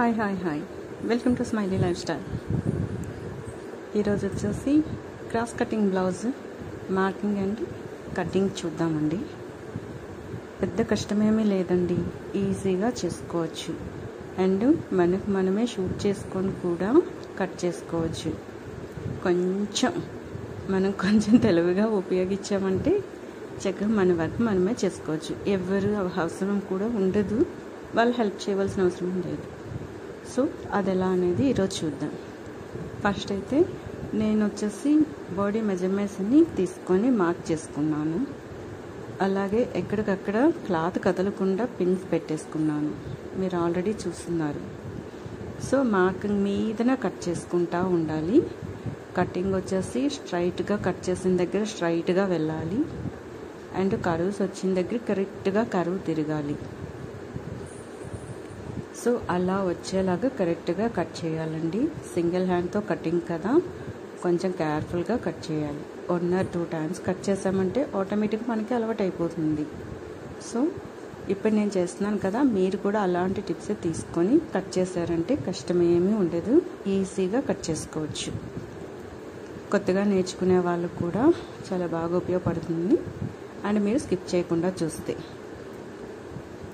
Hi welcome to smiley life style. ఈరోజు వచ్చేసి cross cutting blouse marking and cutting చూద్దామండి. పెద్ద కష్టమేమీ లేదండి, ఈజీగా చేసుకోవచ్చు. అండ్ మనమే షూట్ చేసుకొని కూడా కట్ చేసుకోవచ్చు. కొంచెం తెలివిగా ఉపయోగించామంటే చక్కగా మన వర్క్ మనమే చేసుకోవచ్చు. ఎవరు అవసరం కూడా ఉండదు, వాళ్ళు హెల్ప్ చేయవలసిన అవసరం లేదు. సో అది ఎలా అనేది ఈరోజు చూద్దాం. ఫస్ట్ అయితే నేను వచ్చేసి బాడీ మెజర్మెంట్స్ని తీసుకొని మార్క్ చేసుకున్నాను. అలాగే ఎక్కడికక్కడ క్లాత్ కదలకుండా పిన్స్ పెట్టేసుకున్నాను, మీరు ఆల్రెడీ చూస్తున్నారు. సో మార్కింగ్ మీదన కట్ చేసుకుంటూ ఉండాలి. కటింగ్ వచ్చేసి స్ట్రైట్గా కట్ చేసిన దగ్గర స్ట్రైట్గా వెళ్ళాలి. అండ్ కర్వ్స్ వచ్చిన దగ్గర కరెక్ట్గా కర్వ్ తిరగాలి. సో అలా వచ్చేలాగా కరెక్ట్గా కట్ చేయాలండి. సింగిల్ హ్యాండ్తో కటింగ్ కదా, కొంచెం కేర్ఫుల్గా కట్ చేయాలి. 1 or 2 times కట్ చేసామంటే ఆటోమేటిక్గా మనకి అలవాటు అయిపోతుంది. సో ఇప్పుడు నేను చేస్తున్నాను కదా, మీరు కూడా అలాంటి టిప్స్ తీసుకొని కట్ చేశారంటే కష్టమేమీ ఉండదు, ఈజీగా కట్ చేసుకోవచ్చు. కొత్తగా నేర్చుకునే వాళ్ళకు కూడా చాలా బాగా ఉపయోగపడుతుంది. అండ్ మీరు స్కిప్ చేయకుండా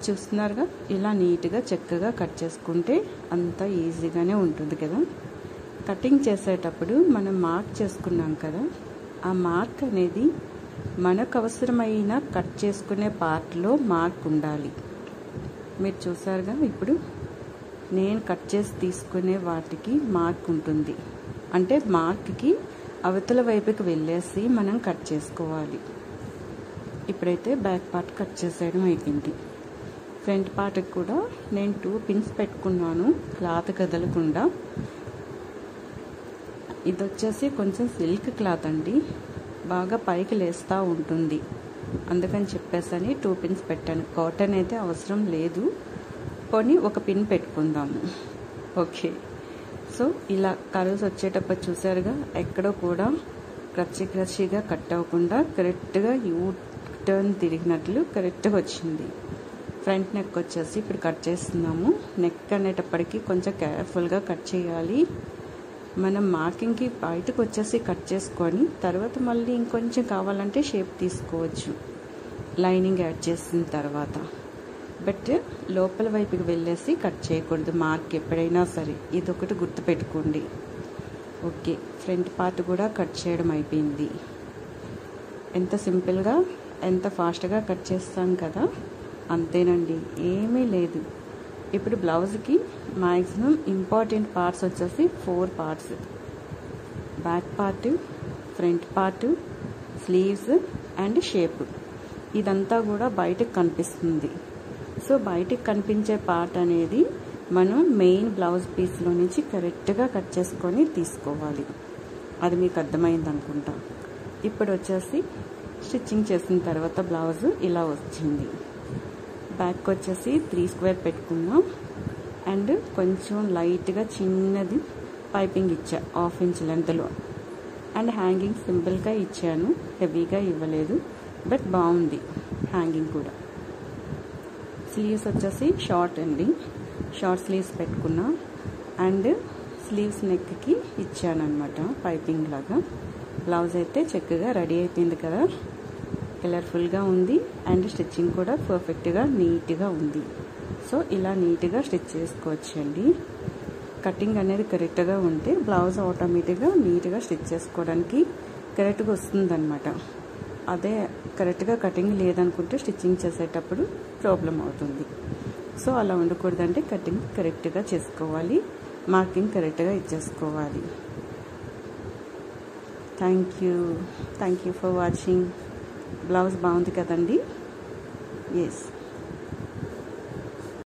చూస్తున్నారుగా, ఇలా నీట్గా చక్కగా కట్ చేసుకుంటే అంతా ఈజీగానే ఉంటుంది కదా. కటింగ్ చేసేటప్పుడు మనం మార్క్ చేసుకున్నాం కదా, ఆ మార్క్ అనేది మనకు అవసరమైన కట్ చేసుకునే పార్ట్లో మార్క్ ఉండాలి. మీరు చూసారుగా, ఇప్పుడు నేను కట్ చేసి తీసుకునే వాటికి మార్క్ ఉంటుంది. అంటే మార్క్కి అవతల వైపుకి వెళ్ళేసి మనం కట్ చేసుకోవాలి. ఇప్పుడైతే బ్యాక్ పార్ట్ కట్ చేసేయడం అయిపోయింది. ఫ్రంట్ పార్ట్కి కూడా నేను 2 pins పెట్టుకున్నాను, క్లాత్ కదలకుండా. ఇది వచ్చేసి కొంచెం సిల్క్ క్లాత్ అండి, బాగా పైకి లేస్తూ ఉంటుంది. అందుకని చెప్పేసని 2 pins పెట్టాను. కాటన్ అయితే అవసరం లేదు, పోనీ 1 pin పెట్టుకుందాము. ఓకే. సో ఇలా కర్వ్స్ వచ్చేటప్పుడు చూసారుగా, ఎక్కడో కూడా క్రచ్చిగా కట్ అవ్వకుండా కరెక్ట్గా యూ టర్న్ తిరిగినట్లు కరెక్ట్గా వచ్చింది. ఫ్రంట్ నెక్ వచ్చేసి ఇప్పుడు కట్ చేస్తున్నాము. నెక్ అనేటప్పటికీ కొంచెం కేర్ఫుల్గా కట్ చేయాలి. మనం మార్కింగ్కి బయటకు వచ్చేసి కట్ చేసుకొని తర్వాత మళ్ళీ ఇంకొంచెం కావాలంటే షేప్ తీసుకోవచ్చు లైనింగ్ యాడ్ చేసిన తర్వాత. బట్ లోపల వైపుకి వెళ్ళేసి కట్ చేయకూడదు మార్క్ ఎప్పుడైనా సరే, ఇదొకటి గుర్తుపెట్టుకోండి. ఓకే, ఫ్రంట్ పార్ట్ కూడా కట్ చేయడం అయిపోయింది. ఎంత సింపుల్గా ఎంత ఫాస్ట్గా కట్ చేస్తాం కదా, అంతేనండి, ఏమీ లేదు. ఇప్పుడు బ్లౌజ్కి మ్యాక్సిమం ఇంపార్టెంట్ పార్ట్స్ వచ్చేసి 4 parts: back part, front part, sleeves and shape. ఇదంతా కూడా బయటకు కనిపిస్తుంది. సో బయటకు కనిపించే పార్ట్ అనేది మనం మెయిన్ బ్లౌజ్ పీస్లో నుంచి కరెక్ట్గా కట్ చేసుకొని తీసుకోవాలి. అది మీకు అర్థమైంది అనుకుంటా. ఇప్పుడు వచ్చేసి స్టిచ్చింగ్ చేసిన తర్వాత బ్లౌజ్ ఇలా వచ్చింది. బ్యాక్ వచ్చేసి 3 square పెట్టుకున్నాం. అండ్ కొంచెం లైట్గా చిన్నది పైపింగ్ ఇచ్చా 1/2 inch లెంత్లో. అండ్ హ్యాంగింగ్ సింపుల్గా ఇచ్చాను, హెవీగా ఇవ్వలేదు, బట్ బాగుంది హ్యాంగింగ్ కూడా. స్లీవ్స్ వచ్చేసి షార్ట్ అండి, షార్ట్ స్లీవ్స్ పెట్టుకున్నా. అండ్ స్లీవ్స్ నెక్కి ఇచ్చాను అనమాట పైపింగ్ లాగా. బ్లౌజ్ అయితే చక్కగా రెడీ అయిపోయింది కదా, కలర్ఫుల్గా ఉంది. అండ్ స్టిచ్చింగ్ కూడా పర్ఫెక్ట్గా నీట్గా ఉంది. సో ఇలా నీట్గా స్టిచ్ చేసుకోవచ్చండి. కటింగ్ అనేది కరెక్ట్గా ఉంటే బ్లౌజ్ ఆటోమేటిక్గా నీట్గా స్టిచ్ చేసుకోవడానికి కరెక్ట్గా వస్తుందన్నమాట. అదే కరెక్ట్గా కటింగ్ లేదనుకుంటే స్టిచ్చింగ్ చేసేటప్పుడు ప్రాబ్లం అవుతుంది. సో అలా ఉండకూడదంటే కటింగ్ కరెక్ట్గా చేసుకోవాలి, మార్కింగ్ కరెక్ట్గా ఇచ్చేసుకోవాలి. Thank you for watching. Blouse బాగుంది కదండి. ఎస్.